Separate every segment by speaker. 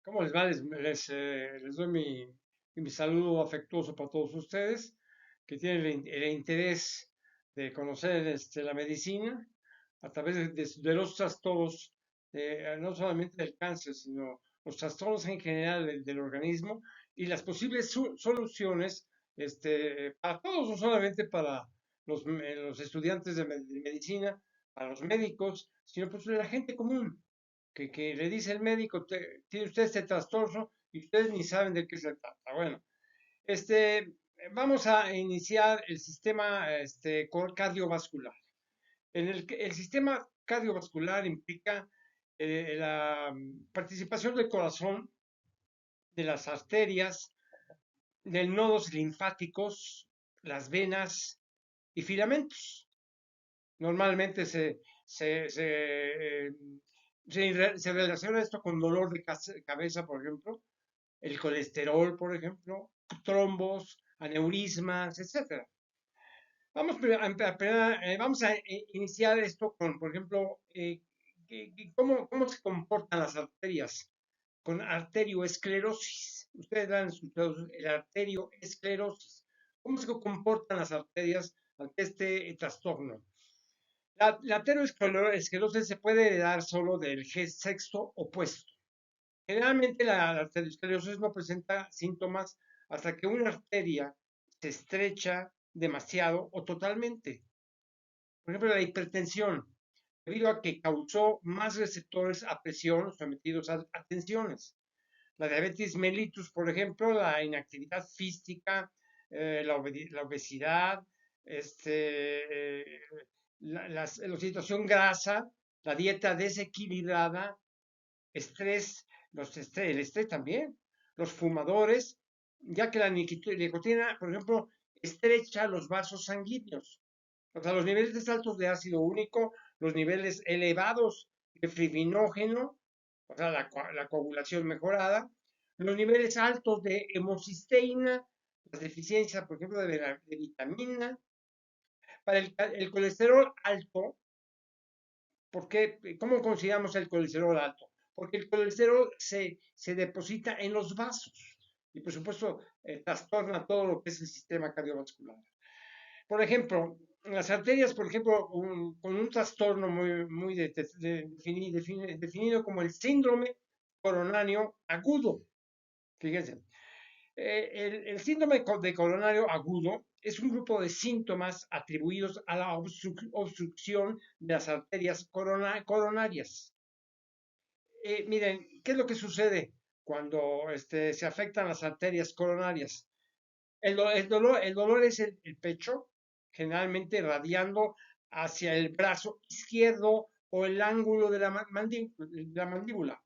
Speaker 1: ¿Cómo les va? Les doy mi saludo afectuoso para todos ustedes que tienen el interés de conocer la medicina a través de los trastornos, no solamente del cáncer, sino los trastornos en general del organismo y las posibles soluciones para todos, no solamente para los estudiantes de medicina, para los médicos, sino pues la gente común que le dice el médico, tiene usted este trastorno y ustedes ni saben de qué se trata. Bueno, vamos a iniciar el sistema cardiovascular. El sistema cardiovascular implica la participación del corazón, de las arterias, de nodos linfáticos, las venas y filamentos. Normalmente se relaciona esto con dolor de cabeza, por ejemplo, el colesterol, por ejemplo, trombos, aneurismas, etcétera. Vamos a iniciar esto con, por ejemplo, cómo se comportan las arterias con arterioesclerosis. Ustedes han escuchado el arterioesclerosis. ¿Cómo se comportan las arterias ante este trastorno? La arteriosclerosis se puede heredar solo del sexo opuesto. Generalmente la arteriosclerosis no presenta síntomas hasta que una arteria se estrecha demasiado o totalmente. Por ejemplo, la hipertensión, debido a que causó más receptores a presión sometidos a tensiones. La diabetes mellitus, por ejemplo, la inactividad física, la obesidad, la situación grasa, la dieta desequilibrada, estrés, el estrés también, los fumadores, ya que la nicotina, por ejemplo, estrecha los vasos sanguíneos. O sea, los niveles altos de ácido único, los niveles elevados de fibrinógeno, o sea, la coagulación mejorada, los niveles altos de hemocisteína, las deficiencias, por ejemplo, de vitamina. Para el colesterol alto, ¿cómo consideramos el colesterol alto? Porque el colesterol se deposita en los vasos y, por supuesto, trastorna todo lo que es el sistema cardiovascular. Por ejemplo, las arterias, por ejemplo, con un trastorno muy definido como el síndrome coronario agudo. Fíjense, el síndrome de coronario agudo es un grupo de síntomas atribuidos a la obstrucción de las arterias coronarias. Miren, ¿qué es lo que sucede cuando se afectan las arterias coronarias? El dolor es el pecho, generalmente radiando hacia el brazo izquierdo o el ángulo de la mandíbula,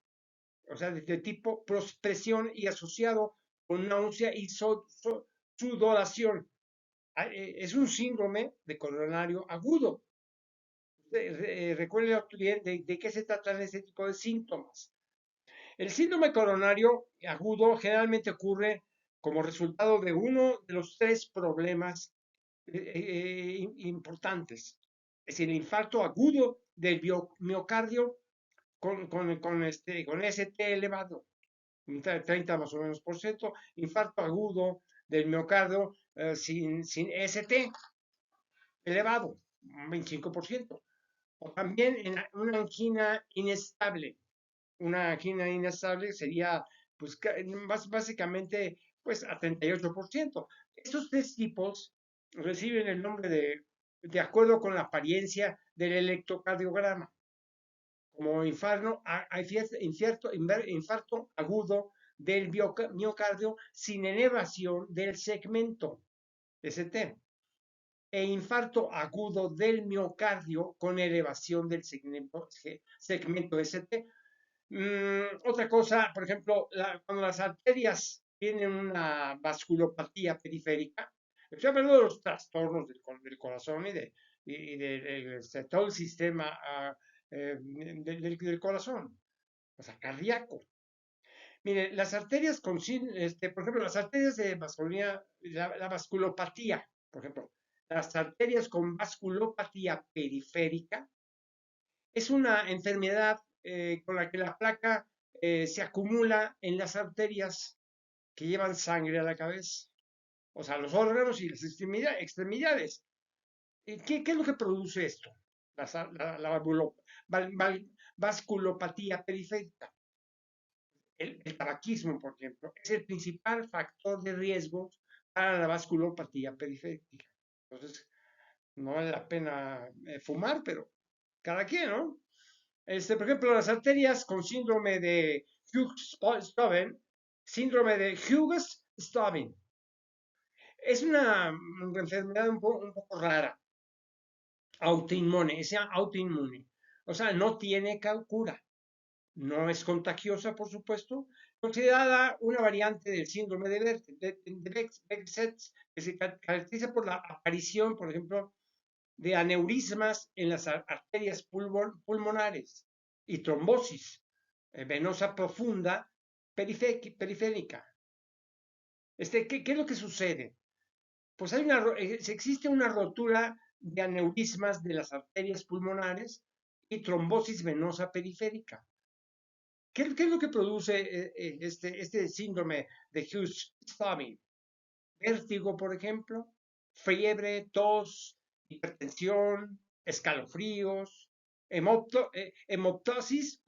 Speaker 1: o sea, de tipo prospresión y asociado con náusea y sudoración. Es un síndrome de coronario agudo. Recuerden bien de qué se tratan ese tipo de síntomas. El síndrome coronario agudo generalmente ocurre como resultado de uno de los tres problemas importantes. Es el infarto agudo del miocardio con ST elevado, un 30 más o menos por ciento, infarto agudo del miocardio sin ST elevado, un 25%. O también en una angina inestable. Una angina inestable sería, pues, básicamente, pues, a 38%. Estos tres tipos reciben el nombre de acuerdo con la apariencia del electrocardiograma, como infarto agudo del miocardio sin elevación del segmento ST e infarto agudo del miocardio con elevación del segmento ST. Otra cosa, por ejemplo, cuando las arterias tienen una vasculopatía periférica, estoy hablando de los trastornos del corazón y de todo el sistema del corazón, o sea, cardíaco. Mire, las arterias por ejemplo, las arterias de vasculopatía, la vasculopatía, por ejemplo, las arterias con vasculopatía periférica es una enfermedad con la que la placa se acumula en las arterias que llevan sangre a la cabeza, o sea, los órganos y las extremidades. ¿Qué es lo que produce esto? La vasculopatía periférica. El tabaquismo, por ejemplo, es el principal factor de riesgo para la vasculopatía periférica. Entonces, no vale la pena fumar, pero cada quien, ¿no? Por ejemplo, las arterias con síndrome de Hughes-Stubben es una enfermedad un poco rara, autoinmune. O sea, no tiene cura. No es contagiosa, por supuesto, considerada una variante del síndrome de Behçet, que se caracteriza por la aparición, por ejemplo, de aneurismas en las arterias pulmonares y trombosis venosa profunda periférica. ¿Qué es lo que sucede? Pues existe una rotura de aneurismas de las arterias pulmonares y trombosis venosa periférica. ¿Qué es lo que produce este síndrome de Hughes-Stubben? Vértigo, por ejemplo, fiebre, tos, hipertensión, escalofríos, hemoptosis,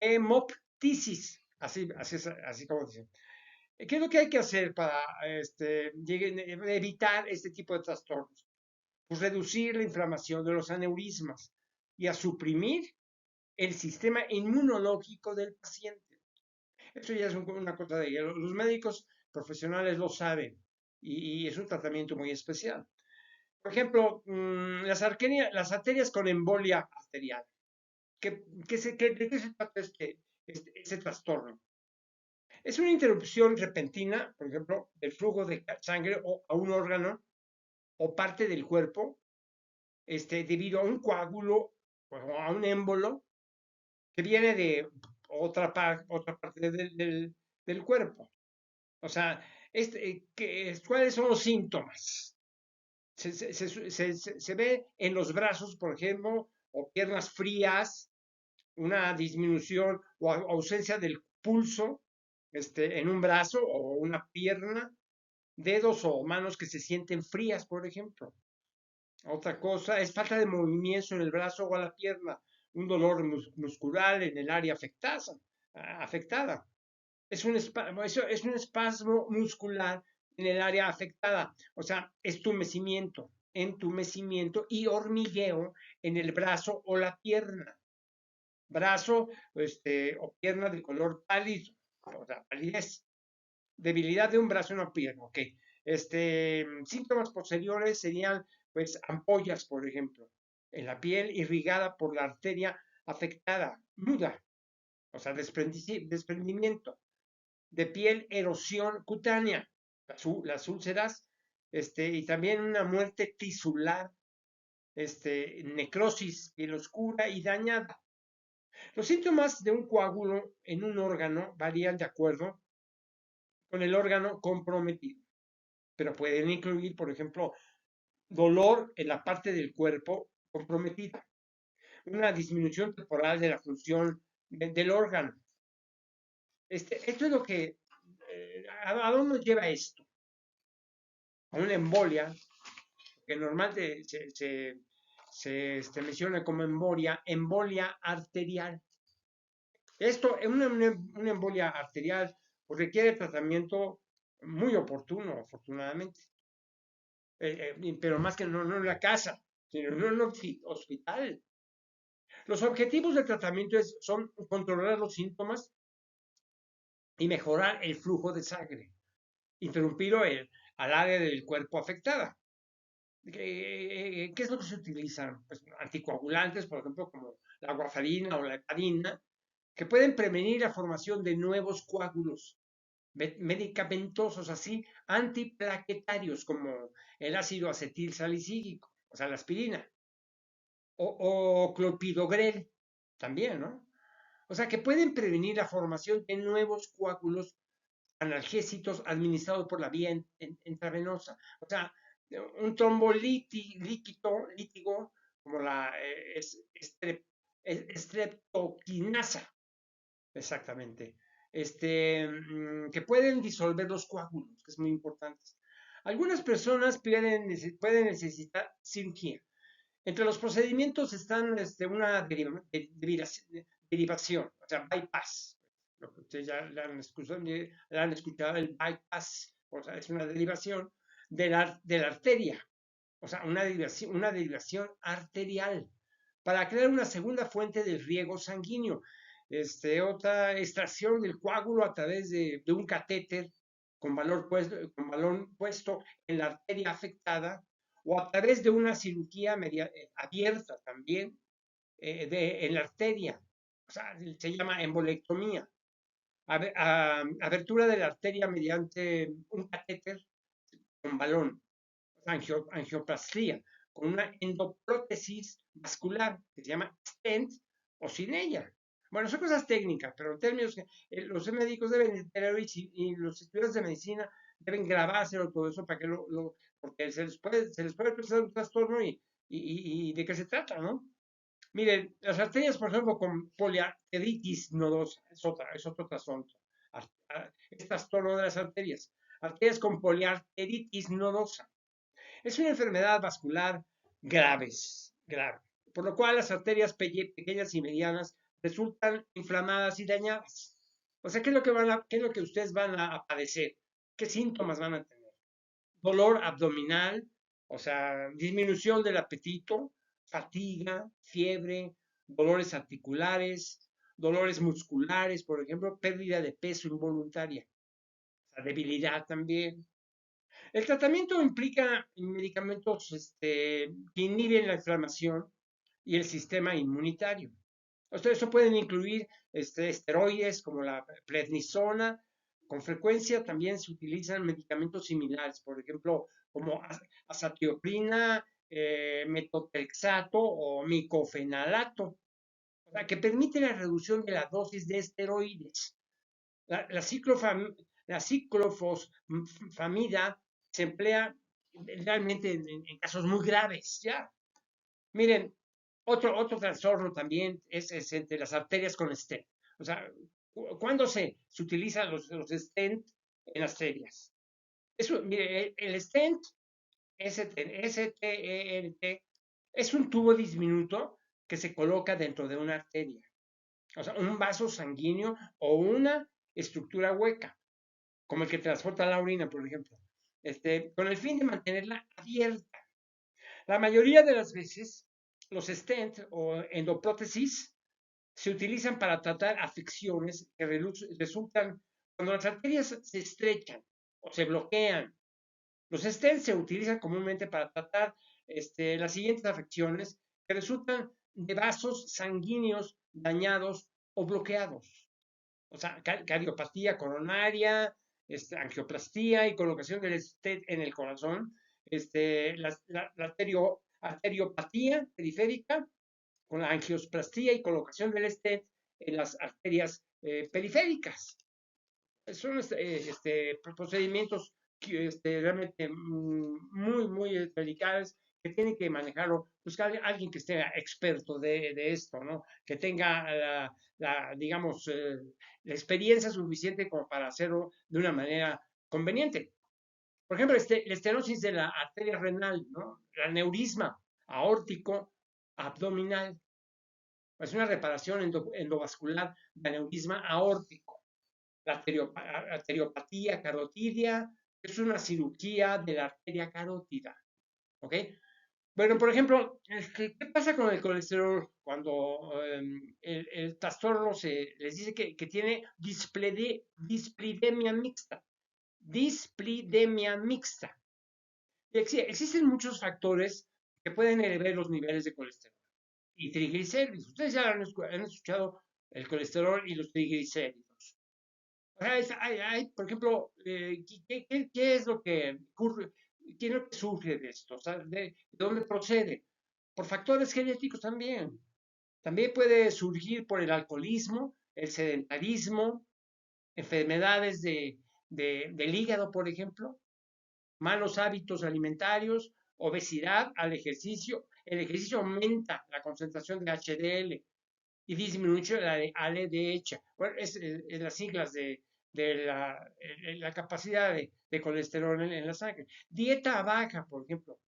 Speaker 1: hemoptisis, así como dicen. ¿Qué es lo que hay que hacer para evitar este tipo de trastornos? Pues reducir la inflamación de los aneurismas y a suprimir el sistema inmunológico del paciente. Eso ya es una cosa de los médicos profesionales lo saben y es un tratamiento muy especial. Por ejemplo, las arterias con embolia arterial. ¿De qué se trata este trastorno? Es una interrupción repentina, por ejemplo, del flujo de sangre a un órgano o parte del cuerpo, debido a un coágulo o a un émbolo que viene de otra parte del cuerpo. O sea, ¿cuáles son los síntomas? Se ve en los brazos, por ejemplo, o piernas frías, una disminución o ausencia del pulso en un brazo o una pierna, dedos o manos que se sienten frías, por ejemplo. Otra cosa es falta de movimiento en el brazo o a la pierna, un dolor muscular en el área afectada. Es un espasmo muscular en el área afectada, o sea, entumecimiento y hormigueo en el brazo o la pierna. Brazo o pierna de color pálido, o sea, palidez. Debilidad de un brazo y una pierna, ok. Síntomas posteriores serían, pues, ampollas, por ejemplo, en la piel irrigada por la arteria afectada, nuda, o sea, desprendimiento de piel, erosión cutánea, las úlceras, y también una muerte tisular, necrosis, piel oscura y dañada. Los síntomas de un coágulo en un órgano varían de acuerdo con el órgano comprometido, pero pueden incluir, por ejemplo, dolor en la parte del cuerpo comprometida, una disminución temporal de la función del órgano. Esto es lo que, ¿a dónde lleva esto? A una embolia, que normalmente se menciona como embolia arterial. Esto, una embolia arterial, pues requiere tratamiento muy oportuno, afortunadamente. Pero más que no en la casa, sino en un hospital. Los objetivos del tratamiento son controlar los síntomas y mejorar el flujo de sangre, interrumpir al área del cuerpo afectada. ¿Qué es lo que se utiliza? Pues anticoagulantes, por ejemplo, como la warfarina o la heparina, que pueden prevenir la formación de nuevos coágulos medicamentosos, así antiplaquetarios, como el ácido acetil salicílico, o sea, la aspirina, o clopidogrel, también, ¿no? O sea, que pueden prevenir la formación de nuevos coágulos analgésicos administrados por la vía intravenosa. O sea, un trombolítico, como la streptoquinolona, quinasa, exactamente, que pueden disolver los coágulos, que es muy importante. Algunas personas pueden necesitar cirugía. Entre los procedimientos están una derivación, o sea, bypass. Lo que ustedes ya le han escuchado, el bypass, o sea, es una derivación de la arteria, o sea, una derivación arterial, para crear una segunda fuente de riego sanguíneo. Otra extracción del coágulo a través de un catéter con balón puesto en la arteria afectada o a través de una cirugía abierta también en la arteria. O sea, se llama embolectomía. Abertura de la arteria mediante un catéter con balón, angioplastía, con una endoprótesis vascular que se llama stent o sin ella. Bueno, son cosas técnicas, pero en términos que los médicos deben entender y los estudiantes de medicina deben grabárselo todo eso para que porque se les puede presentar un trastorno y de qué se trata, ¿no? Miren, las arterias, por ejemplo, con poliarteritis nodosa, es otro trastorno. Es trastorno de las arterias. Arterias con poliarteritis nodosa. Es una enfermedad vascular grave, por lo cual las arterias pequeñas y medianas resultan inflamadas y dañadas. O sea, ¿qué es lo que ustedes van a padecer? ¿Qué síntomas van a tener? Dolor abdominal, o sea, disminución del apetito, fatiga, fiebre, dolores articulares, dolores musculares, por ejemplo, pérdida de peso involuntaria, o sea, debilidad también. El tratamiento implica medicamentos que inhiben la inflamación y el sistema inmunitario. Eso pueden incluir esteroides como la prednisona. Con frecuencia también se utilizan medicamentos similares, por ejemplo, como azatioprina, metotrexato o micofenalato, o sea, que permite la reducción de la dosis de esteroides. La ciclofosfamida se emplea realmente en casos muy graves, ¿ya? Miren, otro trastorno también es entre las arterias con stent. O sea, ¿cuándo se utilizan los stent en las arterias? Mire, el stent, STENT, es un tubo diminuto que se coloca dentro de una arteria. O sea, un vaso sanguíneo o una estructura hueca, como el que transporta la orina, por ejemplo, con el fin de mantenerla abierta. La mayoría de las veces, los stent o endoprótesis se utilizan para tratar afecciones que resultan cuando las arterias se estrechan o se bloquean. Los stents se utilizan comúnmente para tratar las siguientes afecciones que resultan de vasos sanguíneos dañados o bloqueados. O sea, cardiopatía coronaria, angioplastía y colocación del stent en el corazón, la arteriopatía periférica con la angioplastía y colocación del stent en las arterias periféricas. Son procedimientos realmente muy, muy delicados que tiene que manejarlo pues, alguien que esté experto de esto, ¿no? Que tenga digamos, la experiencia suficiente como para hacerlo de una manera conveniente. Por ejemplo, la estenosis de la arteria renal, ¿no? El aneurisma aórtico abdominal. Es una reparación endovascular de aneurisma aórtico. La arteriopatía carotidia es una cirugía de la arteria carótida. ¿Ok? Bueno, por ejemplo, ¿qué pasa con el colesterol cuando el trastorno les dice que tiene displidemia mixta? Displidemia mixta. Existen muchos factores que pueden elevar los niveles de colesterol y triglicéridos. Ustedes ya han escuchado el colesterol y los triglicéridos. O sea, por ejemplo, ¿qué es lo que ocurre? ¿Qué es lo que surge de esto? O sea, ¿de dónde procede? Por factores genéticos también. También puede surgir por el alcoholismo, el sedentarismo, enfermedades del hígado, por ejemplo, malos hábitos alimentarios, obesidad al ejercicio. El ejercicio aumenta la concentración de HDL. y disminuye la de LDH. Bueno, es las siglas de la capacidad de colesterol en la sangre. Dieta baja, por ejemplo,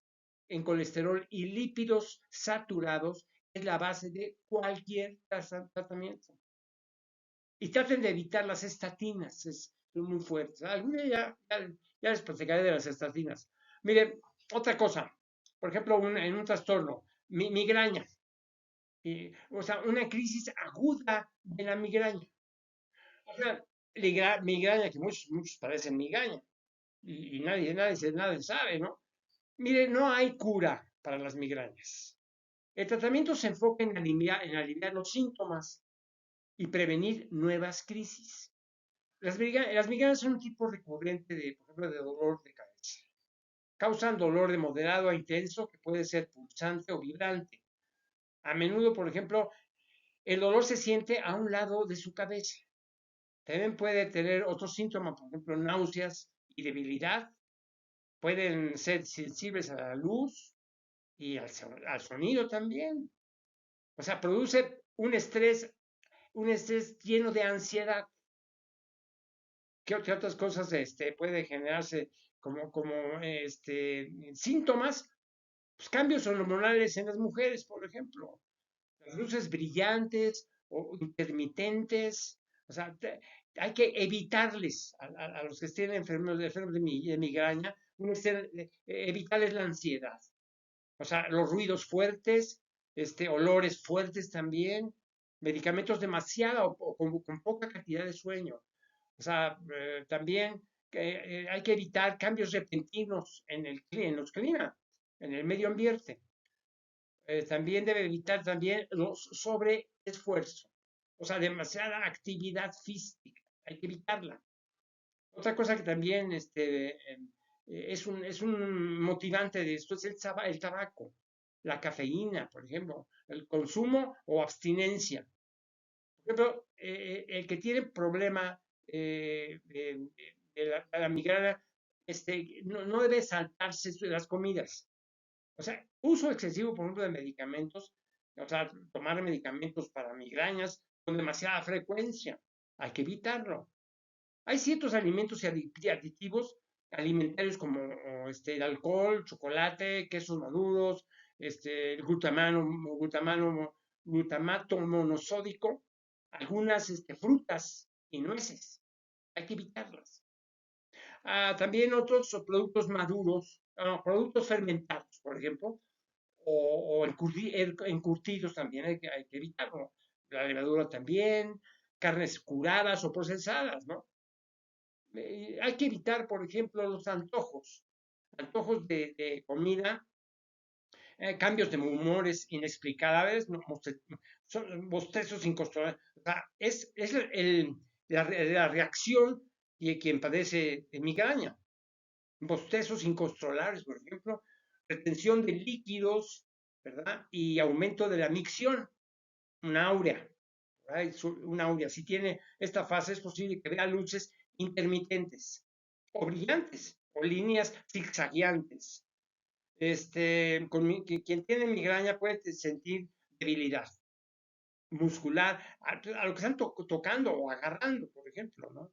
Speaker 1: en colesterol y lípidos saturados es la base de cualquier tratamiento. Y traten de evitar las estatinas, son muy fuertes. Algún día ya les platicaré de las estatinas. Miren, otra cosa, por ejemplo, en un trastorno, migraña, o sea, una crisis aguda de la migraña. O sea, migraña que muchos parecen migraña y nadie sabe, ¿no? Mire, no hay cura para las migrañas. El tratamiento se enfoca en aliviar los síntomas y prevenir nuevas crisis. Las migrañas son un tipo recurrente por ejemplo, de dolor de cabeza. Causan dolor de moderado a intenso que puede ser pulsante o vibrante. A menudo, por ejemplo, el dolor se siente a un lado de su cabeza. También puede tener otros síntomas, por ejemplo, náuseas y debilidad. Pueden ser sensibles a la luz y al sonido también. O sea, produce un estrés lleno de ansiedad. ¿Qué otras cosas puede generarse como síntomas? Pues cambios hormonales en las mujeres, por ejemplo. Las luces brillantes o intermitentes. O sea, hay que evitarles a los que estén enfermos de migraña, evitarles la ansiedad. O sea, los ruidos fuertes, olores fuertes también, medicamentos demasiado o con poca cantidad de sueño. O sea, también hay que evitar cambios repentinos en los clima, en el medio ambiente. También debe evitar también los sobreesfuerzo, o sea, demasiada actividad física, hay que evitarla. Otra cosa que también es un motivante de esto es el tabaco, la cafeína, por ejemplo, el consumo o abstinencia. Por ejemplo, el que tiene problema de la migraña, no debe saltarse las comidas. O sea, uso excesivo, por ejemplo, de medicamentos, o sea, tomar medicamentos para migrañas con demasiada frecuencia. Hay que evitarlo. Hay ciertos alimentos y aditivos alimentarios como el alcohol, chocolate, quesos maduros, el glutamato monosódico, algunas frutas y nueces. Hay que evitarlas. También otros productos maduros, productos fermentados, por ejemplo, o encurtidos también hay que evitarlo. La levadura también, carnes curadas o procesadas, ¿no? Hay que evitar, por ejemplo, los antojos de comida, cambios de humores inexplicables, ¿no? Son bostezos incontrolables. O sea, es la reacción de quien padece de migraña. Bostezos incontrolables, por ejemplo, retención de líquidos, ¿verdad? Y aumento de la micción, una áurea, una áurea. Si tiene esta fase es posible que vea luces intermitentes o brillantes o líneas zigzagueantes. Quien tiene migraña puede sentir debilidad muscular a lo que están tocando o agarrando, por ejemplo, ¿no?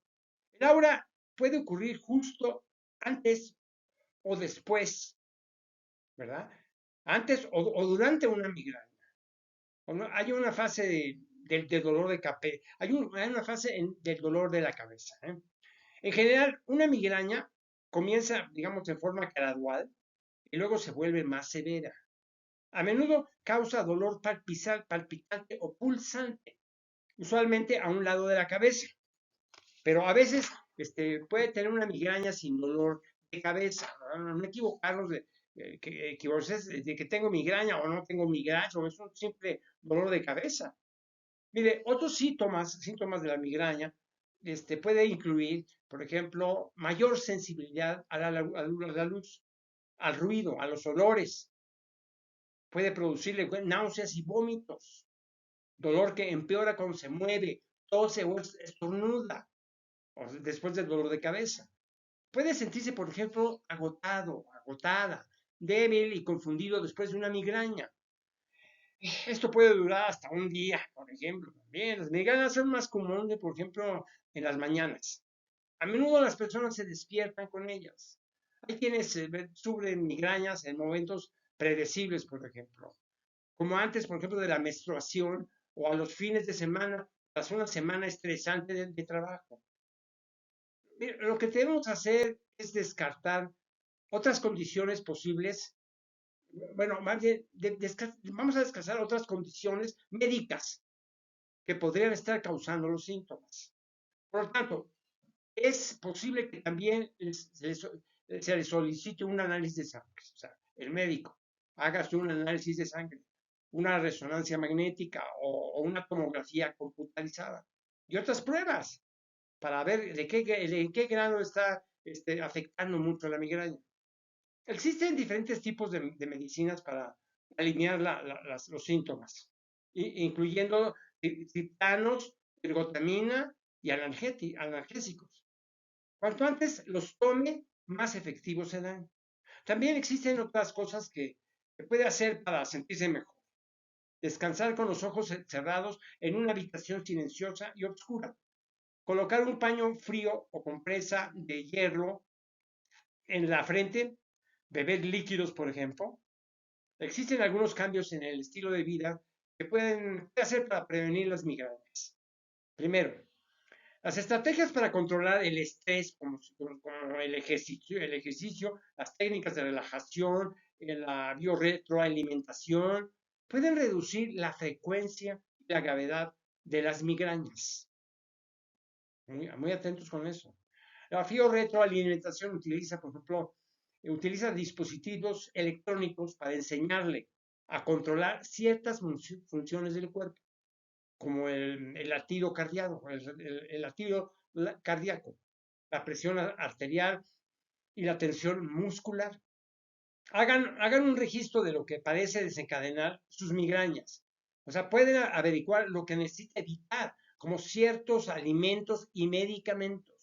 Speaker 1: El aura puede ocurrir justo antes o después, ¿verdad? Antes o durante una migraña. Hay una fase del dolor de cabeza, hay una fase del dolor de la cabeza. En general, una migraña comienza, digamos, de forma gradual y luego se vuelve más severa. A menudo causa dolor palpitante o pulsante, usualmente a un lado de la cabeza, pero a veces puede tener una migraña sin dolor de cabeza, no equivocarnos de que tengo migraña o no tengo migraña, o es un simple dolor de cabeza. Mire, otros síntomas de la migraña puede incluir, por ejemplo, mayor sensibilidad a la luz, al ruido, a los olores. Puede producirle náuseas y vómitos, dolor que empeora cuando se mueve, tose o estornuda, o después del dolor de cabeza. Puede sentirse, por ejemplo, agotado, agotada, débil y confundido después de una migraña. Esto puede durar hasta un día, por ejemplo. También las migrañas son más comunes, por ejemplo, en las mañanas. A menudo las personas se despiertan con ellas. Hay quienes sufren migrañas en momentos predecibles, por ejemplo, como antes, por ejemplo, de la menstruación o a los fines de semana, tras una semana estresante de trabajo. Mira, lo que debemos hacer es descartar otras condiciones posibles. Bueno, más bien, vamos a descartar otras condiciones médicas que podrían estar causando los síntomas. Por lo tanto, es posible que también se le solicite un análisis de sangre. O sea, el médico haga un análisis de sangre, una resonancia magnética o una tomografía computarizada y otras pruebas para ver de qué grado está afectando mucho la migraña. Existen diferentes tipos de medicinas para aliviar los síntomas, incluyendo triptanos, ergotamina y analgésicos. Cuanto antes los tome, más efectivos serán. También existen otras cosas que puede hacer para sentirse mejor. Descansar con los ojos cerrados en una habitación silenciosa y oscura. Colocar un paño frío o compresa de hierro en la frente. Beber líquidos, por ejemplo. Existen algunos cambios en el estilo de vida que pueden hacer para prevenir las migrañas. Primero, las estrategias para controlar el estrés, como el ejercicio, las técnicas de relajación, la biorretroalimentación, pueden reducir la frecuencia y la gravedad de las migrañas. Muy atentos con eso. La biorretroalimentación utiliza, por ejemplo, utiliza dispositivos electrónicos para enseñarle a controlar ciertas funciones del cuerpo, como el latido cardíaco, el latido cardíaco, la presión arterial y la tensión muscular. Hagan un registro de lo que parece desencadenar sus migrañas. O sea, pueden averiguar lo que necesita evitar, como ciertos alimentos y medicamentos.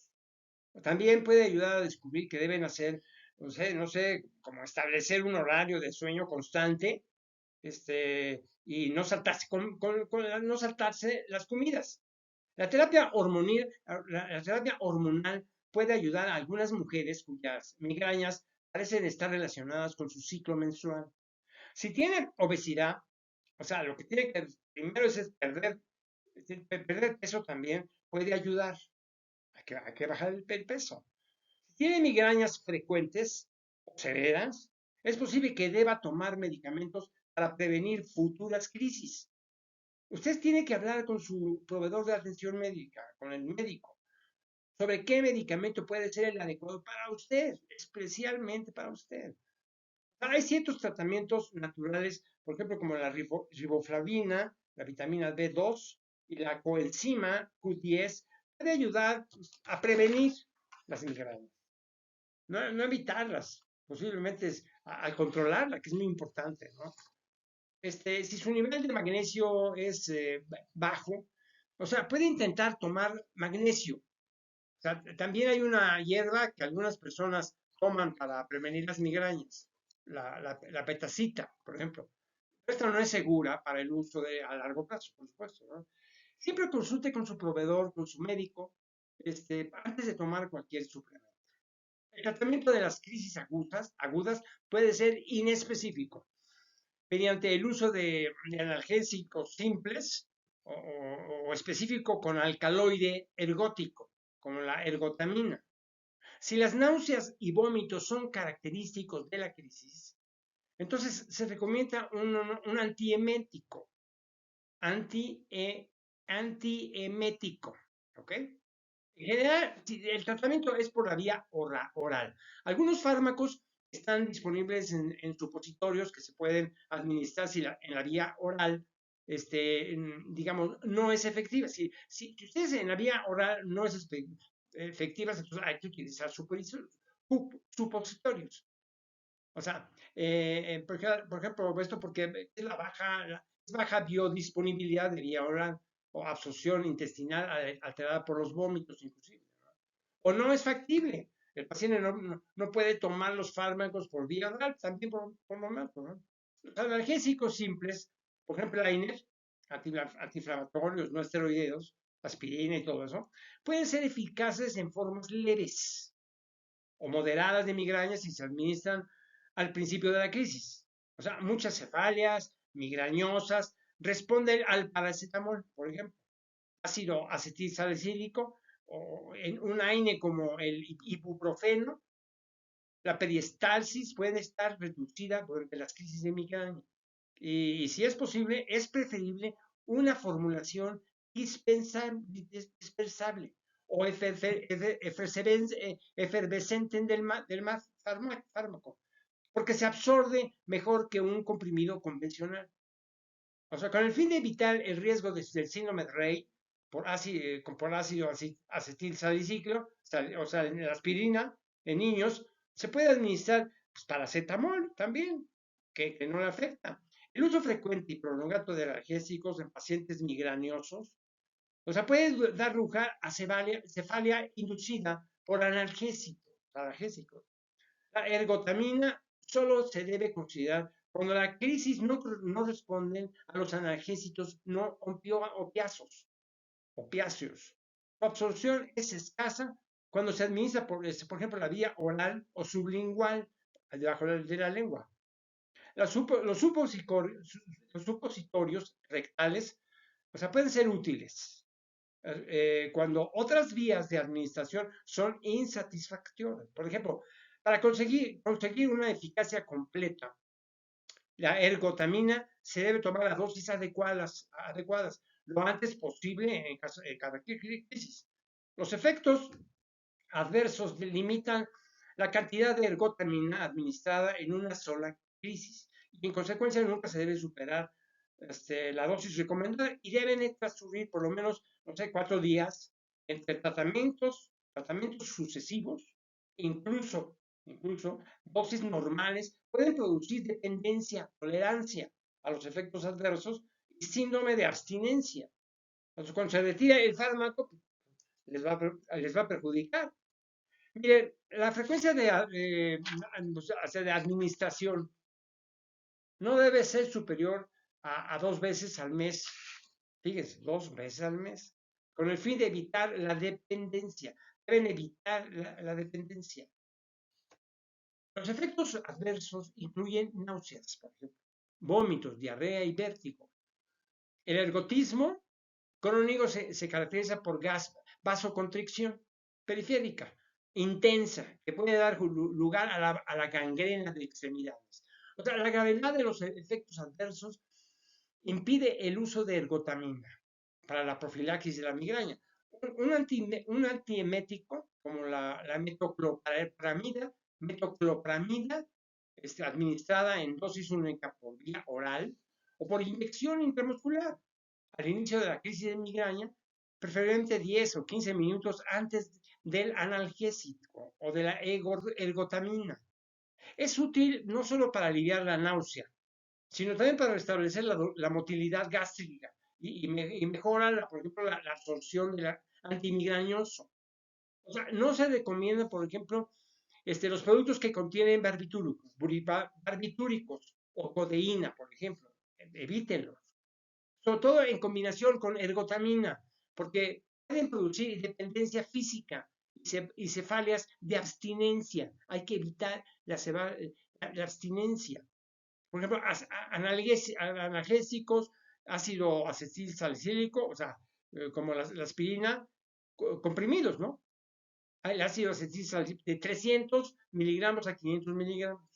Speaker 1: También puede ayudar a descubrir que deben hacer, no sé, como establecer un horario de sueño constante, y no saltarse, no saltarse las comidas. La terapia hormonal puede ayudar a algunas mujeres cuyas migrañas parecen estar relacionadas con su ciclo menstrual. Si tienen obesidad, o sea, lo que tiene que primero es perder peso también puede ayudar a que bajar el peso. Si tiene migrañas frecuentes o severas, es posible que deba tomar medicamentos para prevenir futuras crisis. Usted tiene que hablar con su proveedor de atención médica, con el médico, sobre qué medicamento puede ser el adecuado para usted, especialmente para usted. Hay ciertos tratamientos naturales, por ejemplo, como la riboflavina, la vitamina B2 y la coenzima Q10, puede ayudar a prevenir las migrañas, no evitarlas, posiblemente a controlarla, que es muy importante, ¿no? Si su nivel de magnesio es bajo, o sea, puede intentar tomar magnesio. O sea, también hay una hierba que algunas personas toman para prevenir las migrañas, la petacita, por ejemplo. Esta no es segura para el uso a largo plazo, por supuesto, ¿no? Siempre consulte con su proveedor, con su médico, antes de tomar cualquier suplemento. El tratamiento de las crisis agudas puede ser inespecífico mediante el uso de analgésicos simples o específico con alcaloide ergótico, como la ergotamina. Si las náuseas y vómitos son característicos de la crisis, entonces se recomienda un antiemético, anti, antiemético, ¿ok? En general, el tratamiento es por la vía oral. Algunos fármacos están disponibles en supositorios que se pueden administrar si en la vía oral, digamos, no es efectiva. Si ustedes en la vía oral no es efectiva, entonces hay que utilizar supositorios. O sea, por ejemplo, esto porque es baja biodisponibilidad de vía oral o absorción intestinal alterada por los vómitos, inclusive. O no es factible. El paciente no puede tomar los fármacos por vía oral, también por momento, ¿no? Los analgésicos simples por ejemplo, la INEF, antiinflamatorios, no esteroideos, aspirina y todo eso, pueden ser eficaces en formas leves o moderadas de migraña si se administran al principio de la crisis. O sea, muchas cefalias migrañosas responden al paracetamol, por ejemplo, ácido acetilsalicílico o en un AINE como el ibuprofeno. La peristalsis puede estar reducida durante las crisis de migraña. Y si es posible, es preferible una formulación dispensable o efervescente del fármaco, porque se absorbe mejor que un comprimido convencional. O sea, con el fin de evitar el riesgo del síndrome de Rey por ácido acetil salicílico, o sea, en la aspirina en niños, se puede administrar pues, paracetamol también, que no le afecta. El uso frecuente y prolongado de analgésicos en pacientes migrañosos, o sea, puede dar lugar a cefalia inducida por analgésicos. La ergotamina solo se debe considerar cuando la crisis no responden a los analgésicos no opiáceos. La absorción es escasa cuando se administra, por ejemplo, la vía oral o sublingual, debajo de la lengua. Los supositorios rectales, o sea, pueden ser útiles cuando otras vías de administración son insatisfactorias. Por ejemplo, para conseguir una eficacia completa, la ergotamina se debe tomar a dosis adecuadas lo antes posible en cada crisis. Los efectos adversos limitan la cantidad de ergotamina administrada en una sola crisis y en consecuencia nunca se debe superar la dosis recomendada y deben transcurrir por lo menos, no sé, 4 días entre tratamientos sucesivos, incluso dosis normales, pueden producir dependencia, tolerancia a los efectos adversos y síndrome de abstinencia. Entonces, cuando se retira el fármaco, les va a perjudicar. Mire, la frecuencia de administración no debe ser superior a 2 veces al mes. Fíjense, 2 veces al mes, con el fin de evitar la dependencia. Deben evitar la dependencia. Los efectos adversos incluyen náuseas, por ejemplo, vómitos, diarrea y vértigo. El ergotismo crónico se caracteriza por vasoconstricción periférica intensa, que puede dar lugar a la gangrena de extremidades. O sea, la gravedad de los efectos adversos impide el uso de ergotamina para la profilaxis de la migraña. Un antiemético, como la metoclopramida, administrada en dosis única por vía oral o por inyección intramuscular al inicio de la crisis de migraña, preferiblemente 10 o 15 minutos antes del analgésico o de la ergotamina. Es útil no solo para aliviar la náusea, sino también para restablecer la motilidad gástrica y mejora, por ejemplo, la absorción del antimigrañoso. O sea, no se recomienda, por ejemplo, los productos que contienen barbitúricos o codeína, por ejemplo. Evítenlos. Sobre todo en combinación con ergotamina, porque pueden producir dependencia física y cefalias de abstinencia. Hay que evitar la abstinencia. Por ejemplo, analgésicos, ácido acetil salicílico, o sea, como la aspirina, comprimidos, ¿no? El ácido acetil salicílico de 300 miligramos a 500 miligramos.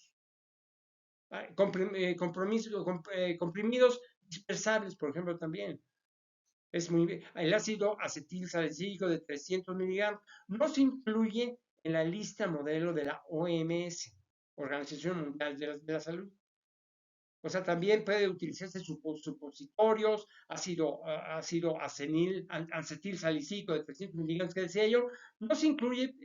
Speaker 1: Comprimidos dispersables, por ejemplo, también. El ácido acetil salicílico de 300 miligramos no se incluye en la lista modelo de la OMS, Organización Mundial de la Salud. O sea, también puede utilizarse supositorios, ácido acetil salicílico de 300 miligramos, que decía yo, no se incluye,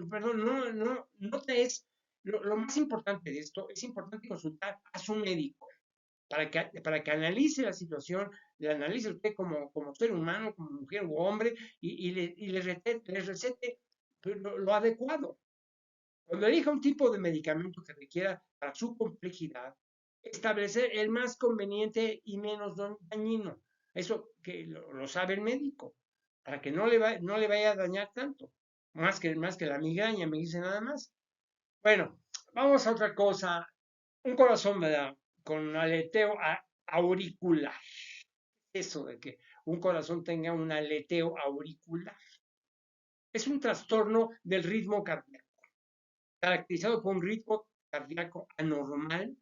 Speaker 1: perdón, no es, lo más importante de esto, es importante consultar a su médico para que analice la situación, le analice usted como ser humano, como mujer u hombre, y le recete lo adecuado. Cuando elija un tipo de medicamento que requiera para su complejidad, establecer el más conveniente y menos dañino. Eso que lo sabe el médico, para que no le vaya a dañar tanto, más que la migraña, me dice nada más. Bueno, vamos a otra cosa. Un corazón, ¿verdad? Con aleteo auricular. Eso de que un corazón tenga un aleteo auricular. Es un trastorno del ritmo cardíaco, caracterizado por un ritmo cardíaco anormal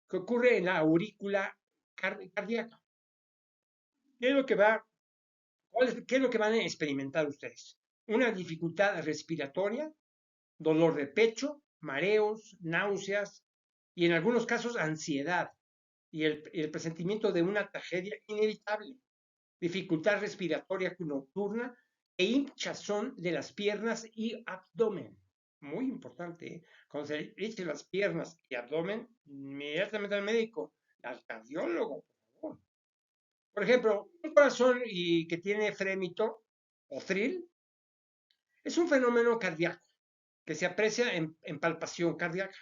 Speaker 1: que ocurre en la aurícula cardíaca. ¿Qué es lo que qué es lo que van a experimentar ustedes? Una dificultad respiratoria, dolor de pecho, mareos, náuseas y en algunos casos ansiedad y el presentimiento de una tragedia inevitable, dificultad respiratoria nocturna e hinchazón de las piernas y abdomen. Muy importante, ¿eh? Cuando se hinchen las piernas y abdomen, inmediatamente al médico, al cardiólogo, por favor. Por ejemplo, un corazón y que tiene frémito o thrill es un fenómeno cardíaco que se aprecia en palpación cardíaca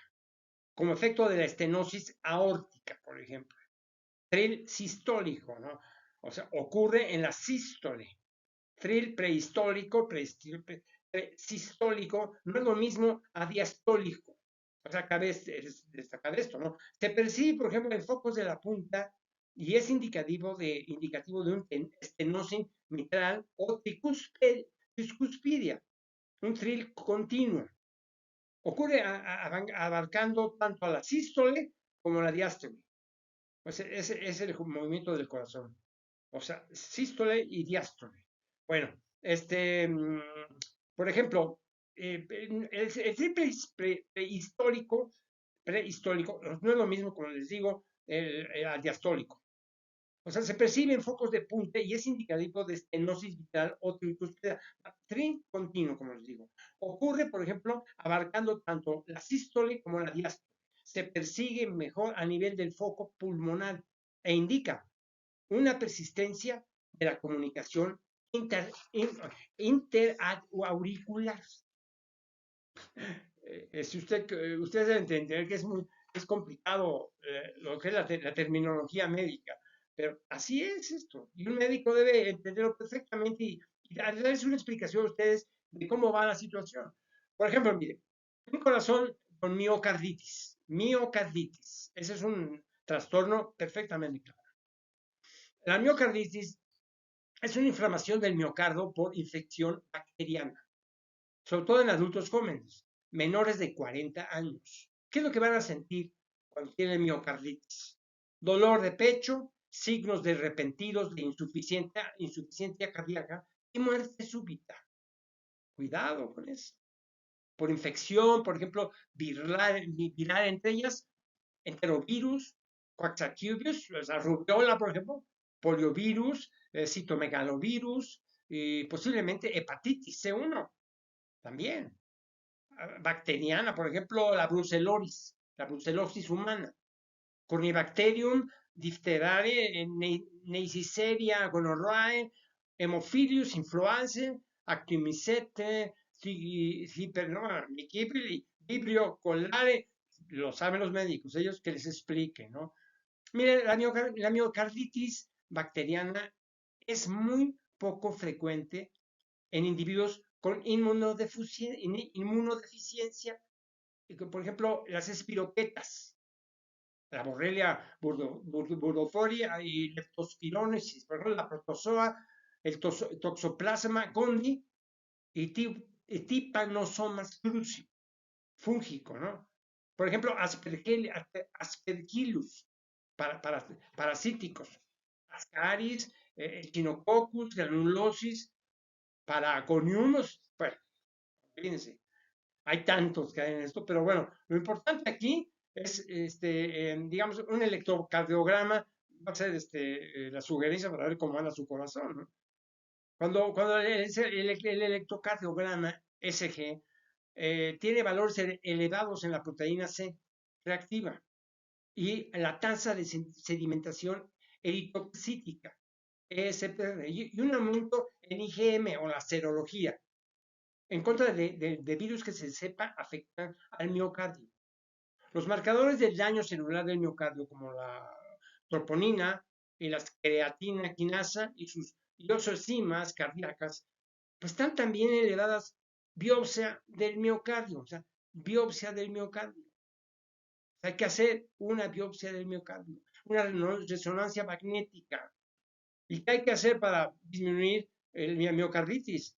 Speaker 1: como efecto de la estenosis aórtica, por ejemplo. Thrill sistólico, ¿no? O sea, ocurre en la sístole. Thrill sistólico no es lo mismo a diastólico. O sea, cabe destacar esto, ¿no? Se percibe, por ejemplo, en focos de la punta y es indicativo de un estenosis mitral o tricuspidia, un thrill continuo. Ocurre abarcando tanto a la sístole como a la diástole. Pues es el movimiento del corazón. O sea, sístole y diástole. Bueno, por ejemplo, el triple prehistórico, no es lo mismo, como les digo, el diastólico. O sea, se percibe en focos de punta y es indicativo de estenosis vital o tricuspida, continuo, como les digo. Ocurre, por ejemplo, abarcando tanto la sístole como la diástole. Se persigue mejor a nivel del foco pulmonar e indica una persistencia de la comunicación interauricular. Si ustedes deben entender que es complicado lo que es la terminología médica, pero así es esto. Y un médico debe entenderlo perfectamente y darles una explicación a ustedes de cómo va la situación. Por ejemplo, mire, un corazón con miocarditis. Miocarditis. Ese es un trastorno perfectamente claro. La miocarditis es una inflamación del miocardio por infección bacteriana, sobre todo en adultos jóvenes, menores de 40 años. ¿Qué es lo que van a sentir cuando tienen miocarditis? Dolor de pecho, signos de repentinos de insuficiencia cardíaca y muerte súbita. Cuidado con eso. Por infección, por ejemplo, viral entre ellas, enterovirus, coaxiacubius, o sea, rubiola, por ejemplo, poliovirus, citomegalovirus y posiblemente hepatitis C1 también. Bacteriana, por ejemplo, la brucelosis humana, Corynebacterium, diphtheriae, Neisseria gonorrhoeae, Hemophilus influenzae, Actimicete, Vibrio colare, lo saben los médicos, ellos que les expliquen, ¿no? Mire, la miocarditis bacteriana es muy poco frecuente en individuos con inmunodeficiencia, por ejemplo, las espiroquetas, la Borrelia burdofolia y leptospironesis, por ejemplo, la protozoa, el toxoplasma gondii y tipanosomas cruzi, fúngico, ¿no? Por ejemplo, aspergillus, parasíticos, ascaris, echinococcus, granulosis, paragoniumos, bueno, fíjense, hay tantos que hay en esto, pero bueno, lo importante aquí es, digamos, un electrocardiograma va a ser la sugerencia para ver cómo anda su corazón, ¿no? Cuando el electrocardiograma SG tiene valores elevados en la proteína C reactiva y la tasa de sedimentación eritrocítica, ESPR, y un aumento en IgM o la serología en contra de virus que se sepa afectan al miocardio. Los marcadores del daño celular del miocardio, como la troponina y la creatina quinasa y otras enzimas cardíacas, pues están también elevadas. Biopsia del miocardio, o sea, biopsia del miocardio. Hay que hacer una biopsia del miocardio, una resonancia magnética. ¿Y qué hay que hacer para disminuir el miocarditis?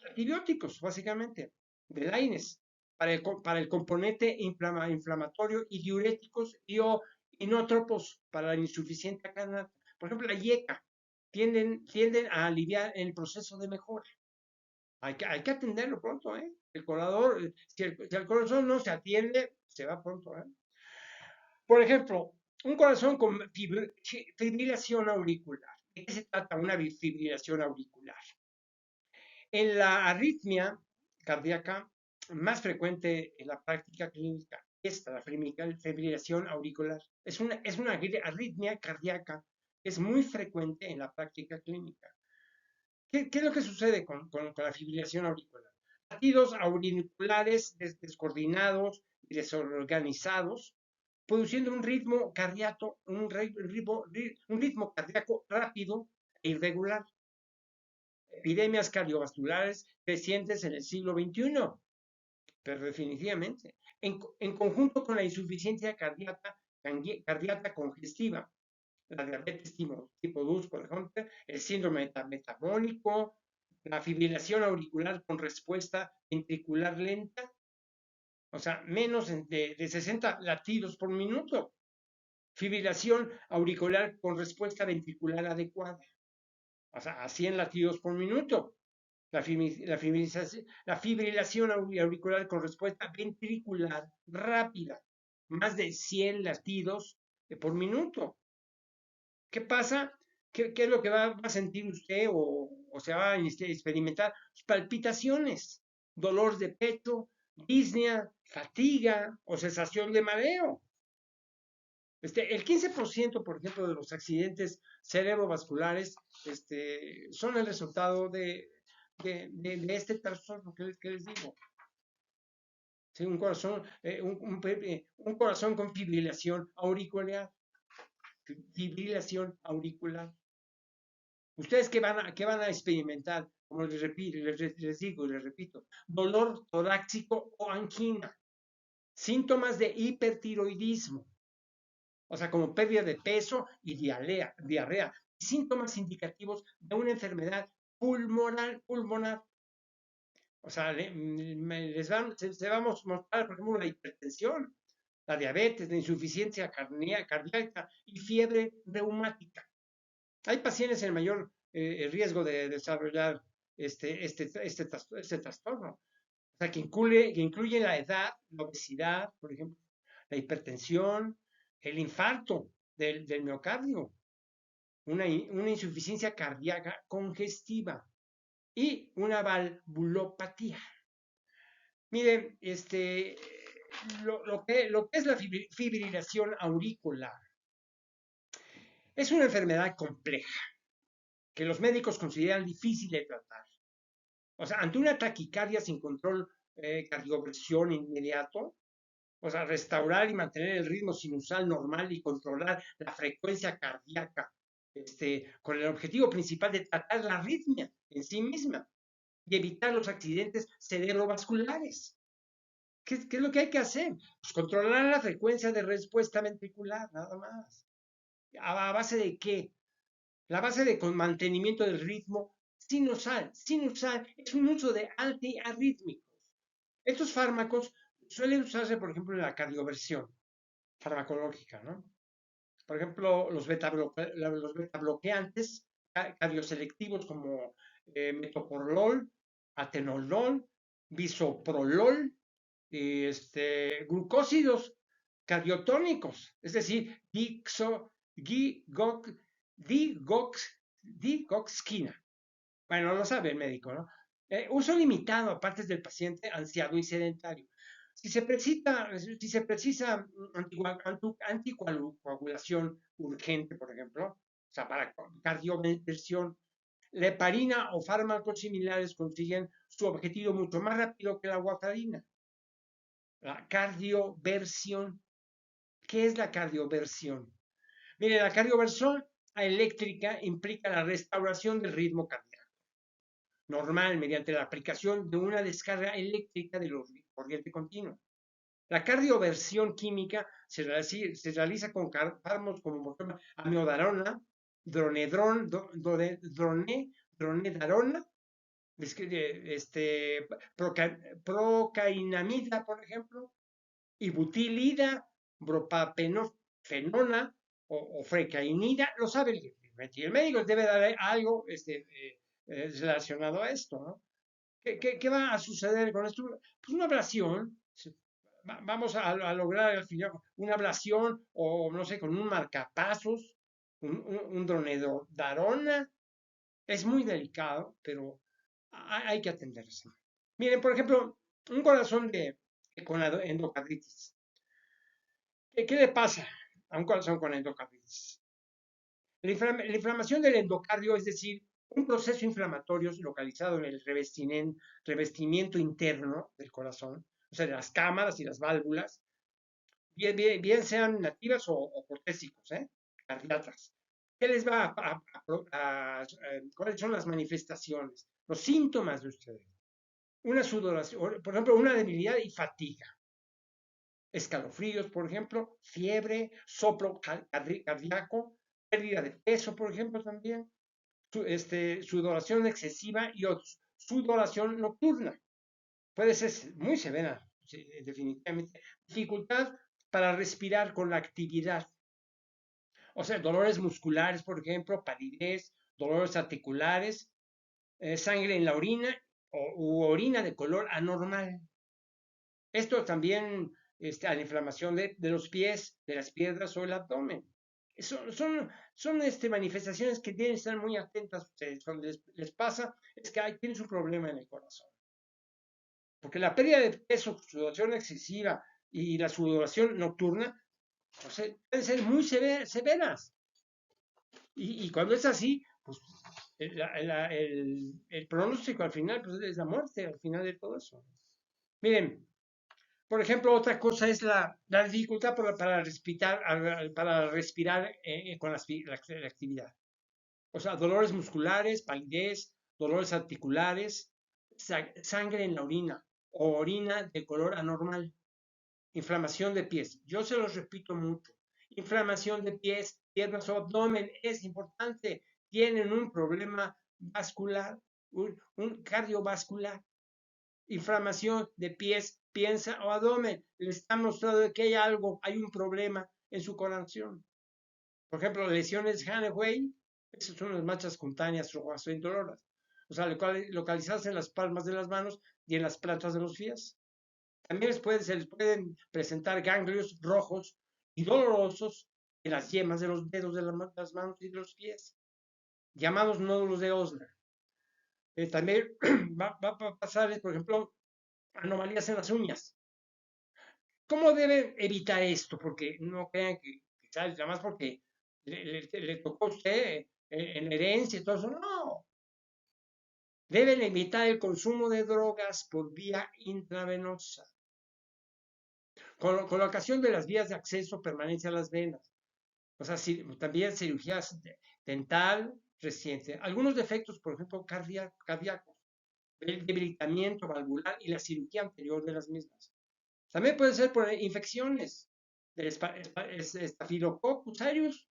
Speaker 1: Antibióticos, básicamente, del AINES, para el componente inflamatorio y diuréticos y o inotropos para la insuficiencia cardiaca. Por ejemplo, la IECA tienden a aliviar el proceso de mejora. Hay que atenderlo pronto, ¿eh? El corazón, si el corazón no se atiende, se va pronto, ¿eh? Por ejemplo, un corazón con fibrilación auricular. ¿De qué se trata una fibrilación auricular? En la arritmia cardíaca más frecuente en la práctica clínica, la fibrilación auricular. Es una arritmia cardíaca, es muy frecuente en la práctica clínica. ¿Qué es lo que sucede con la fibrilación auricular? Latidos auriculares descoordinados y desorganizados, produciendo un ritmo cardíaco, un ritmo cardíaco rápido e irregular. Epidemias cardiovasculares crecientes en el siglo XXI, pero definitivamente, en conjunto con la insuficiencia cardíaca congestiva, la diabetes tipo 2, por ejemplo, el síndrome metabólico, la fibrilación auricular con respuesta ventricular lenta, o sea, menos de 60 latidos por minuto, fibrilación auricular con respuesta ventricular adecuada, o sea, a 100 latidos por minuto, la fibrilación auricular con respuesta ventricular rápida, más de 100 latidos por minuto. ¿Qué pasa? ¿Qué es lo que va a sentir usted o se va a experimentar? Palpitaciones, dolor de pecho, disnea, fatiga o sensación de mareo. El 15%, por ejemplo, de los accidentes cerebrovasculares son el resultado de este trastorno que les digo. Sí, un corazón con fibrilación auricular. Fibrilación auricular. ¿Ustedes qué van a experimentar? Como les digo y les repito, dolor torácico o angina, síntomas de hipertiroidismo, o sea, como pérdida de peso y diarrea, síntomas indicativos de una enfermedad pulmonar. O sea, se va a mostrar, por ejemplo, la hipertensión, la diabetes, la insuficiencia cardíaca y fiebre reumática. Hay pacientes en mayor riesgo de desarrollar este trastorno. O sea, que incluye la edad, la obesidad, por ejemplo, la hipertensión, el infarto del miocardio, una insuficiencia cardíaca congestiva y una valvulopatía. Miren, lo que es la fibrilación auricular es una enfermedad compleja que los médicos consideran difícil de tratar. O sea, ante una taquicardia sin control cardioversión inmediato, o sea, restaurar y mantener el ritmo sinusal normal y controlar la frecuencia cardíaca, con el objetivo principal de tratar la arritmia en sí misma y evitar los accidentes cerebrovasculares. ¿Qué es lo que hay que hacer? Pues controlar la frecuencia de respuesta ventricular, nada más. ¿A base de qué? La base de mantenimiento del ritmo sinusal. Sinusal es un uso de antiarrítmicos. Estos fármacos suelen usarse, por ejemplo, en la cardioversión farmacológica, ¿no? Por ejemplo, los betabloqueantes cardioselectivos como metoprolol, atenolol, bisoprolol, glucósidos cardiotónicos, es decir, digoxina. Bueno, lo sabe el médico, ¿no? Uso limitado a partes del paciente ansiado y sedentario. Si se precisa anticoagulación urgente, por ejemplo, o sea, para cardioversión, la heparina o fármacos similares consiguen su objetivo mucho más rápido que la warfarina. La cardioversión. ¿Qué es la cardioversión? Mire, la cardioversión eléctrica implica la restauración del ritmo cardíaco normal mediante la aplicación de una descarga eléctrica de la corriente continua. La cardioversión química se realiza con fármacos como por ejemplo amiodarona, dronedarona, procainamida, por ejemplo, y butilida, propafenona o frecainida, lo sabe el médico, debe dar algo relacionado a esto, ¿no? ¿Qué va a suceder con esto? Pues una ablación, vamos a lograr al final una ablación o no sé, con un marcapasos, un dronedarona, es muy delicado, pero hay que atenderse. Miren, por ejemplo, un corazón con endocarditis. ¿Qué le pasa a un corazón con endocarditis? La inflamación del endocardio, es decir, un proceso inflamatorio localizado en el revestimiento interno del corazón, o sea, de las cámaras y las válvulas, bien sean nativas o protésicos, cardiatas. ¿Qué les va cuáles son las manifestaciones, los síntomas de ustedes? Una sudoración, por ejemplo, una debilidad y fatiga, escalofríos, por ejemplo, fiebre, soplo cardíaco, pérdida de peso, por ejemplo, también, sudoración excesiva y sudoración nocturna. Puede ser muy severa, sí, definitivamente. Dificultad para respirar con la actividad. O sea, dolores musculares, por ejemplo, palidez, dolores articulares, sangre en la orina u orina de color anormal. Esto también a la inflamación de los pies, de las piernas o el abdomen. Son manifestaciones que tienen que estar muy atentas ustedes. Cuando les pasa es que tienen un problema en el corazón. Porque la pérdida de peso, sudoración excesiva y la sudoración nocturna pueden ser muy severas. Y cuando es así, pues el pronóstico al final pues, es la muerte, al final de todo eso. Miren, por ejemplo, otra cosa es la dificultad para respirar con la actividad. O sea, dolores musculares, palidez, dolores articulares, sangre en la orina o orina de color anormal, inflamación de pies. Yo se los repito mucho. Inflamación de pies, piernas o abdomen es importante. Tienen un problema vascular, un cardiovascular. Inflamación de pies, piensa o abdomen. Le está mostrando que hay algo, hay un problema en su corazón. Por ejemplo, lesiones Haneway, esas son las manchas cutáneas rojas o indoloras. O sea, localizadas en las palmas de las manos y en las plantas de los pies. También se les pueden presentar ganglios rojos y dolorosos en las yemas de los dedos de las manos y de los pies, llamados nódulos de Osler. También va a pasar, por ejemplo, anomalías en las uñas. ¿Cómo deben evitar esto? Porque no crean que quizás nada más porque le tocó a usted en herencia y todo eso. No. Deben evitar el consumo de drogas por vía intravenosa. Colocación de las vías de acceso permanencia a las venas. O sea, también cirugías dental reciente. Algunos defectos, por ejemplo, cardíacos, el debilitamiento valvular y la cirugía anterior de las mismas. También puede ser por infecciones del Staphylococcus aureus.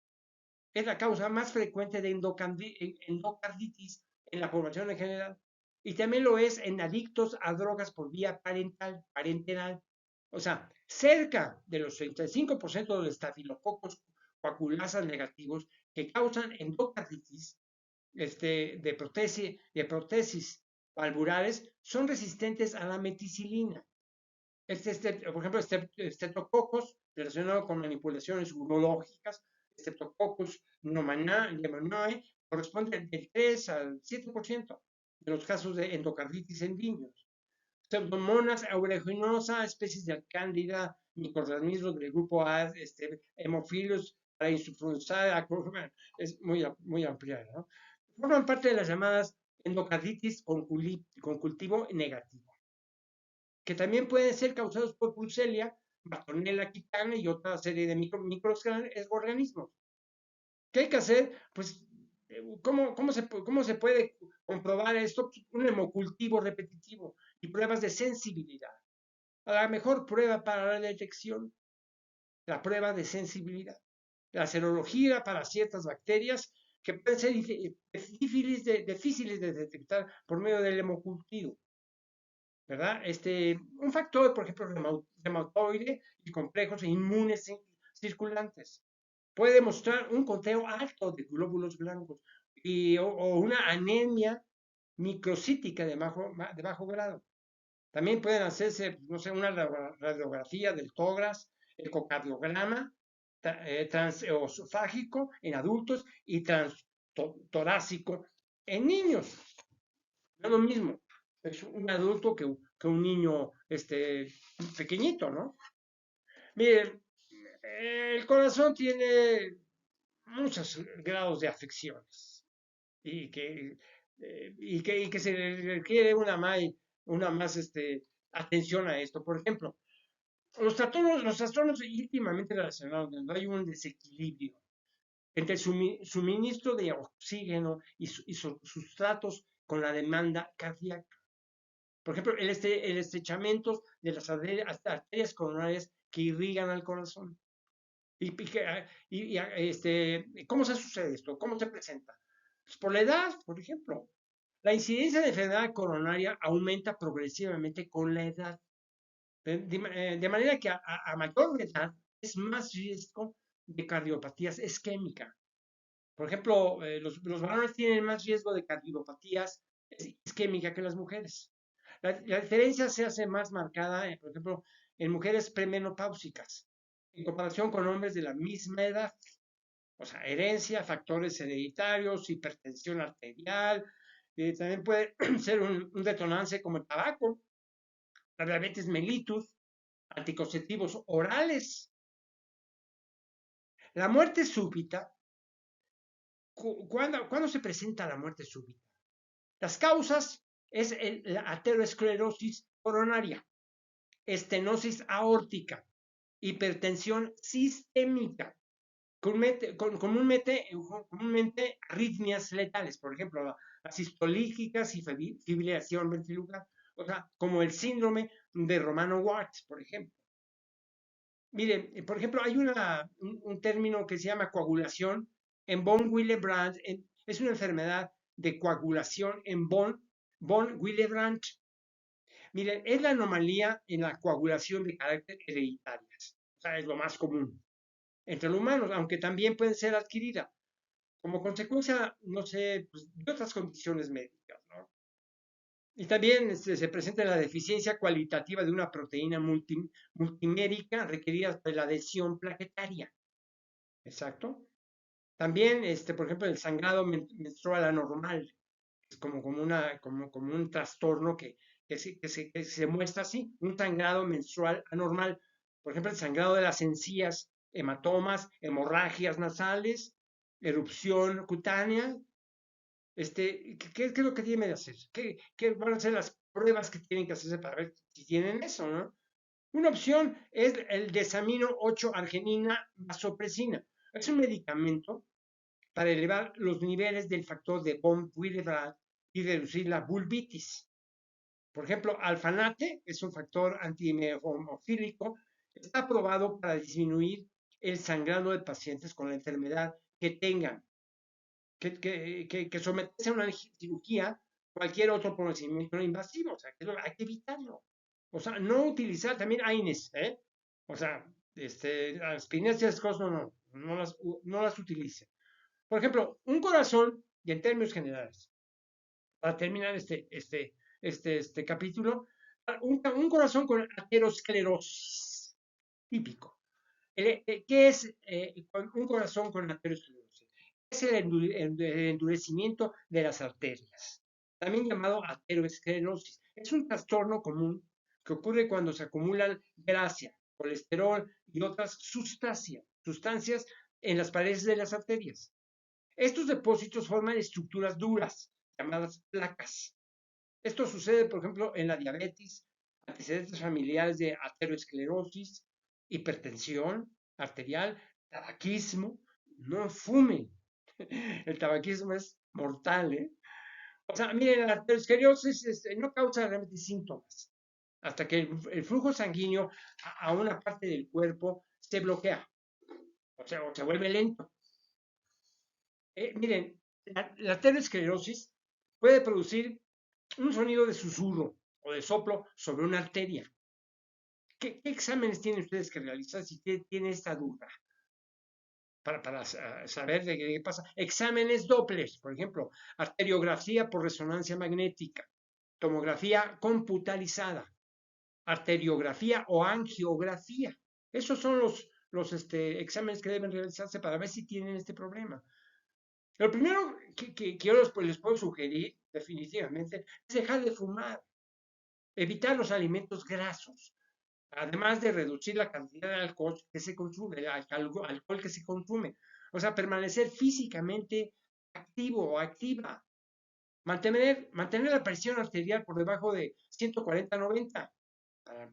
Speaker 1: Es la causa más frecuente de endocarditis en la población en general. Y también lo es en adictos a drogas por vía parenteral. O sea, cerca de los 35% de los estafilococos coagulasas negativos que causan endocarditis de prótesis valvulares son resistentes a la meticilina. Por ejemplo, estreptococos relacionado con manipulaciones urológicas, Streptococcus pneumoniae, corresponde del 3 al 7% de los casos de endocarditis en niños. Pseudomonas aeruginosa, especies de cándida, microorganismos del grupo A, hemofilus, para insufluenzar, es muy amplia, ¿no? Forman parte de las llamadas endocarditis con cultivo negativo, que también pueden ser causados por Klebsiella Bartonella quitana y otra serie de microorganismos. ¿Qué hay que hacer? Pues, ¿cómo se puede comprobar esto? Un hemocultivo repetitivo y pruebas de sensibilidad. La mejor prueba para la detección, la prueba de sensibilidad. La serología para ciertas bacterias que pueden ser difíciles de detectar por medio del hemocultivo, ¿verdad? Un factor, por ejemplo, reumatoide y complejos inmunes circulantes. Puede mostrar un conteo alto de glóbulos blancos o una anemia microcítica de bajo grado. También pueden hacerse, no sé, una radiografía del tórax, ecocardiograma transesofágico en adultos y transtorácico en niños. No es lo mismo. Es un adulto que un niño pequeñito, ¿no? Miren, el corazón tiene muchos grados de afecciones y que se requiere una más atención a esto. Por ejemplo, los trastornos íntimamente relacionados, donde hay un desequilibrio entre el suministro de oxígeno y sustratos con la demanda cardíaca. Por ejemplo, el estrechamiento de las arterias coronarias que irrigan al corazón. ¿Cómo se sucede esto? ¿Cómo se presenta? Pues por la edad, por ejemplo. La incidencia de enfermedad coronaria aumenta progresivamente con la edad. De manera que a mayor edad es más riesgo de cardiopatías isquémicas. Por ejemplo, los varones tienen más riesgo de cardiopatías isquémicas que las mujeres. La diferencia se hace más marcada, por ejemplo, en mujeres premenopáusicas, en comparación con hombres de la misma edad. O sea, herencia, factores hereditarios, hipertensión arterial, también puede ser un detonante como el tabaco, la diabetes mellitus, anticonceptivos orales. La muerte súbita, ¿cuándo se presenta la muerte súbita? Las causas es la aterosclerosis coronaria, estenosis aórtica, hipertensión sistémica, comúnmente arritmias letales, por ejemplo, las histolíticas y fibrilación ventricular, o sea, como el síndrome de Romano-Ward, por ejemplo. Miren, por ejemplo, hay un término que se llama coagulación en von Willebrand, es una enfermedad de coagulación en von Willebrand. Miren, es la anomalía en la coagulación de carácter hereditarias, o sea, es lo más común entre los humanos, aunque también puede ser adquirida como consecuencia, no sé, pues, de otras condiciones médicas, ¿no? Y también se presenta la deficiencia cualitativa de una proteína multimérica requerida para la adhesión plaquetaria. Exacto. También, por ejemplo, el sangrado menstrual anormal, es como un trastorno que se muestra así, un sangrado menstrual anormal. Por ejemplo, el sangrado de las encías, hematomas, hemorragias nasales, erupción cutánea. ¿Qué es lo que tiene que hacer? ¿Qué van a ser las pruebas que tienen que hacerse para ver si tienen eso, ¿no? Una opción es el desamino 8-arginina vasopresina. Es un medicamento para elevar los niveles del factor de von Willebrand y reducir la vulvitis. Por ejemplo, alfanate es un factor antihemofílico, está aprobado para disminuir el sangrado de pacientes con la enfermedad que tengan que someterse a una cirugía, cualquier otro procedimiento no invasivo, o sea, que hay que evitarlo. O sea, no utilizar también AINES, ¿eh? O sea, las aspirinas y esas cosas no las utilice. Por ejemplo, un corazón, y en términos generales, para terminar este capítulo, un corazón con aterosclerosis, típico. ¿Qué es un corazón con aterosclerosis? Es el endurecimiento de las arterias, también llamado aterosclerosis. Es un trastorno común que ocurre cuando se acumulan grasa, colesterol y otras sustancias en las paredes de las arterias. Estos depósitos forman estructuras duras, llamadas placas. Esto sucede, por ejemplo, en la diabetes, antecedentes familiares de aterosclerosis, hipertensión arterial, tabaquismo. No fumen. El tabaquismo es mortal, ¿eh? O sea, miren, la arteriosclerosis no causa realmente síntomas hasta que el flujo sanguíneo a una parte del cuerpo se bloquea, o se vuelve lento. Miren, la arteriosclerosis puede producir un sonido de susurro o de soplo sobre una arteria. ¿Qué exámenes tienen ustedes que realizar si tienen esta duda? Para saber de qué pasa. Exámenes Doppler, por ejemplo, arteriografía por resonancia magnética, tomografía computarizada, arteriografía o angiografía. Esos son los exámenes que deben realizarse para ver si tienen este problema. Lo primero que yo les puedo sugerir, definitivamente, es dejar de fumar, evitar los alimentos grasos, además de reducir la cantidad de alcohol que se consume, el alcohol que se consume. O sea, permanecer físicamente activo o activa. Mantener la presión arterial por debajo de 140/90.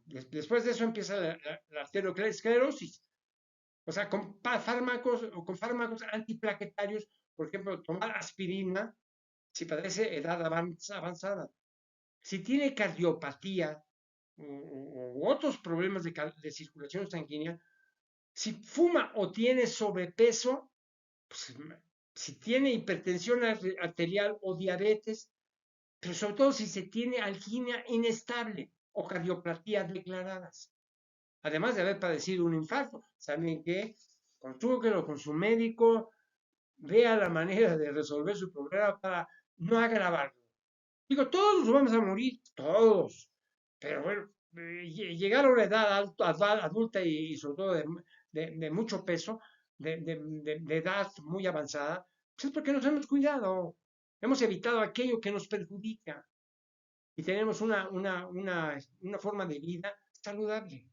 Speaker 1: Después de eso empieza la arteriosclerosis. O sea, con fármacos o con fármacos antiplaquetarios, por ejemplo, tomar aspirina si padece edad avanzada. Si tiene cardiopatía u otros problemas de circulación sanguínea, si fuma o tiene sobrepeso, pues, si tiene hipertensión arterial o diabetes, pero sobre todo si se tiene alquimia inestable o cardiopatía declaradas, además de haber padecido un infarto. ¿Saben qué? Consúlquelo con su médico, vea la manera de resolver su problema para no agravarlo. Digo, todos nos vamos a morir, todos, pero bueno, llegar a una edad adulta y sobre todo de mucho peso, de edad muy avanzada, pues es porque nos hemos cuidado, hemos evitado aquello que nos perjudica y tenemos una forma de vida saludable.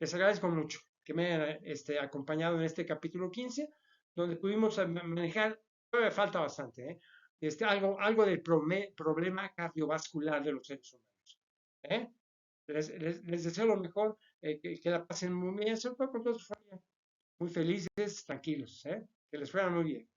Speaker 1: Les agradezco mucho que me hayan acompañado en este capítulo 15, donde pudimos manejar, todavía falta bastante, ¿eh? Algo del problema cardiovascular de los seres humanos. ¿Eh? Les deseo lo mejor, que la pasen muy bien, sobre todo con toda su familia, muy felices, tranquilos, ¿eh? Que les fuera muy bien.